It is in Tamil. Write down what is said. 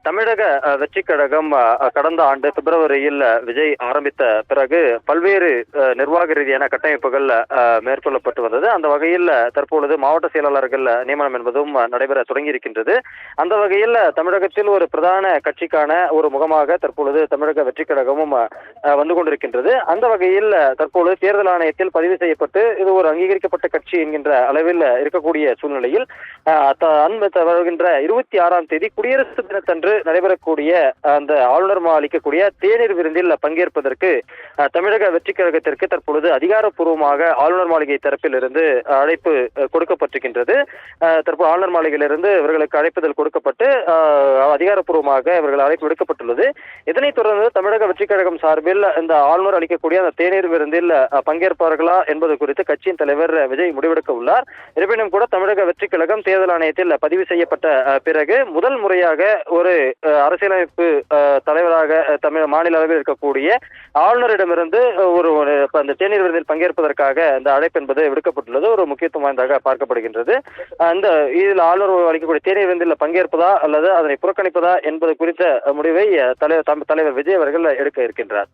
தமிழக வெற்றிக் கழகம் கடந்த ஆண்டு பிப்ரவரியில் விஜய் ஆரம்பித்த பிறகு பல்வேறு நிர்வாக ரீதியான கட்டமைப்புகள் மேற்கொள்ளப்பட்டு வந்தது. அந்த வகையில் தற்பொழுது மாவட்ட செயலாளர்கள் நியமனம் என்பதும் நடைபெற தொடங்கியிருக்கின்றது. அந்த வகையில் தமிழகத்தில் ஒரு பிரதான கட்சிக்கான ஒரு முகமாக தற்பொழுது தமிழக வெற்றிக் கழகமும் வந்து கொண்டிருக்கின்றது. அந்த வகையில் தற்பொழுது தேர்தல் ஆணையத்தில் பதிவு செய்யப்பட்டு இது ஒரு அங்கீகரிக்கப்பட்ட கட்சி என்கின்ற அளவில் இருக்கக்கூடிய சூழ்நிலையில் வருகின்ற 26ஆம் தேதி குடியரசு தினத்தன்று நடைபெறக்கூடிய அந்த ஆளுநர் அளிக்கக்கூடிய தேநீர் விருந்தில் பங்கேற்பதற்கு தமிழக வெற்றிக் கழகத்திற்கு தற்பொழுது அதிகாரப்பூர்வமாக ஆளுநர் மாளிகை தரப்பில் இருந்து அழைப்பு கொடுக்கப்பட்டிருக்கின்றது. தற்போது ஆளுநர் மாளிகையிலிருந்து இவர்களுக்கு அழைப்புதல் கொடுக்கப்பட்டு அதிகாரப்பூர்வமாக இவர்கள் அழைப்பு விடுக்கப்பட்டுள்ளது. இதனைத் தொடர்ந்து தமிழக வெற்றிக் கழகம் சார்பில் இந்த ஆளுநர் அளிக்கக்கூடிய அந்த தேநீர் விருந்தில் பங்கேற்பார்களா என்பது குறித்து கட்சியின் தலைவர் விஜய் முடிவெடுக்க உள்ளார். இருப்பினும் கூட தமிழக வெற்றிக் கழகம் தேர்தல் ஆணையத்தில் பதிவு செய்யப்பட்ட பிறகு முதல் முறையாக ஒரு அரசியலமைப்பு தலைவராக தமிழ் மாநில அளவில் இருக்கக்கூடிய ஆளுநரிடமிருந்து ஒரு அந்த தேநீர் விருந்தில் பங்கேற்பதற்காக இந்த அழைப்பு என்பது விடுக்கப்பட்டுள்ளது. ஒரு முக்கியத்துவம் வாய்ந்ததாக பார்க்கப்படுகின்றது. அந்த இதில் ஆளுநர் அளிக்கக்கூடிய தேநீர் விருந்தில் பங்கேற்பதா அல்லது அதனை புறக்கணிப்பதா என்பது குறித்த முடிவை தலைவர் விஜய் அவர்கள் எடுக்க இருக்கின்றார்.